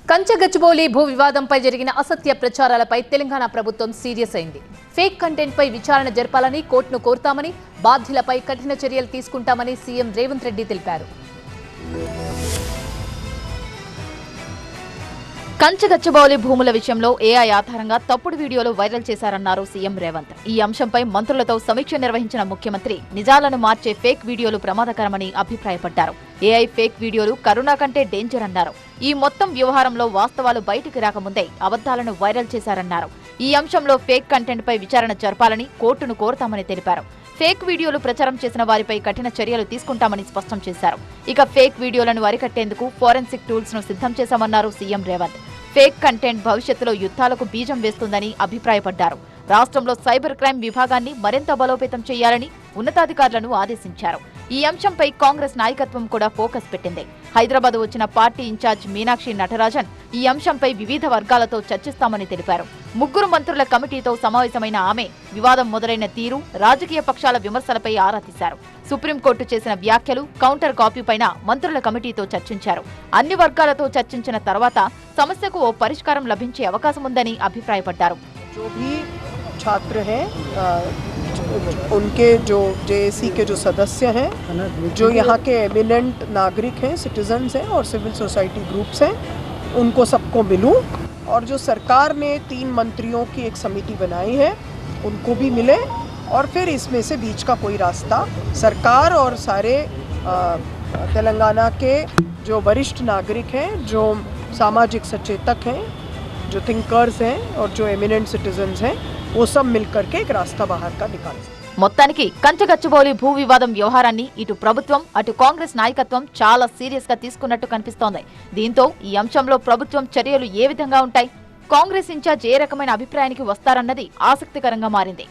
కంచగచ్చిబౌలి భూ వివాదంపై జరిగిన అసత్య ప్రచారాలపై తెలంగాణ ప్రభుత్వం సీరియస్ అయింది. ఫేక్ కంటెంట్ పై విచారణ జరపాలని కోర్టును కోరుతామని, బాధ్యులపై కఠిన చర్యలు తీసుకుంటామని సీఎం రేవంత్ రెడ్డి తెలిపారు. కంచగచ్చిబౌలి భూముల విషయంలో ఏఐ ఆధారంగా తప్పుడు వీడియోలు వైరల్ చేశారన్నారు సీఎం రేవంత్. ఈ అంశంపై మంత్రులతో సమీక్ష నిర్వహించిన ముఖ్యమంత్రి నిజాలను మార్చే ఫేక్ వీడియోలు ప్రమాదకరమని అభిప్రాయపడ్డారు. ఏఐ ఫేక్ వీడియోలు కరోనా కంటే డేంజర్ అన్నారు. ఈ మొత్తం వ్యవహారంలో వాస్తవాలు బయటికి రాకముందే అబద్దాలను వైరల్ చేశారన్నారు. ఈ అంశంలో ఫేక్ కంటెంట్ పై విచారణ జరపాలని కోర్టును కోరుతామని తెలిపారు. ఫేక్ వీడియోలు ప్రచారం చేసిన వారిపై కఠిన చర్యలు తీసుకుంటామని స్పష్టం చేశారు. ఇక ఫేక్ వీడియోలను అరికట్టేందుకు ఫోరెన్సిక్ టూల్స్ ను సిద్ధం చేశామన్నారు సీఎం రేవంత్. ఫేక్ కంటెంట్ భవిష్యత్తులో యుద్ధాలకు బీజం వేస్తుందని అభిప్రాయపడ్డారు. రాష్ట్రంలో సైబర్ క్రైమ్ విభాగాన్ని మరింత బలోపేతం చేయాలని ఉన్నతాధికారులను ఆదేశించారు. ఈ అంశంపై కాంగ్రెస్ నాయకత్వం కూడా ఫోకస్ పెట్టింది. హైదరాబాద్ వచ్చిన పార్టీ ఇన్ఛార్జ్ మీనాక్షి నటరాజన్ ఈ అంశంపై వివిధ వర్గాలతో చర్చిస్తామని తెలిపారు. ముగ్గురు మంత్రుల కమిటీతో సమావేశమైన ఆమె వివాదం మొదలైన తీరు, రాజకీయ పక్షాల విమర్శలపై ఆరా తీశారు. సుప్రీంకోర్టు చేసిన వ్యాఖ్యలు, కౌంటర్ కాపీపైన మంత్రుల కమిటీతో చర్చించారు. అన్ని వర్గాలతో చర్చించిన తర్వాత సమస్యకు ఓ పరిష్కారం లభించే అవకాశం ఉందని అభిప్రాయపడ్డారు. छात्र हैं उनके जो जेएसी के जो सदस्य हैं, जो यहाँ के एमिनेंट नागरिक हैं, सिटीजन्स हैं और सिविल सोसाइटी ग्रुप्स हैं, उनको सबको मिलूं और जो सरकार ने 3 मंत्रियों की एक समिति बनाई है उनको भी मिले और फिर इसमें से बीच का कोई रास्ता सरकार और सारे तेलंगाना के जो वरिष्ठ नागरिक हैं, जो सामाजिक सचेतक हैं, जो थिंकर्स हैं और जो एमिनेंट सिटीजन्स हैं, वो सब मिलकर के एक रास्ता बाहर का निकाल. మొత్తానికి కంచగచ్చిబౌలి భూ వివాదం వ్యవహారాన్ని ఇటు ప్రభుత్వం అటు కాంగ్రెస్ నాయకత్వం చాలా సీరియస్ గా తీసుకున్నట్టు కనిపిస్తోంది. దీంతో ఈ అంశంలో ప్రభుత్వం చర్యలు ఏ విధంగా ఉంటాయి, కాంగ్రెస్ ఇన్ఛార్జ్ ఏ రకమైన అభిప్రాయానికి వస్తారన్నది ఆసక్తికరంగా మారింది.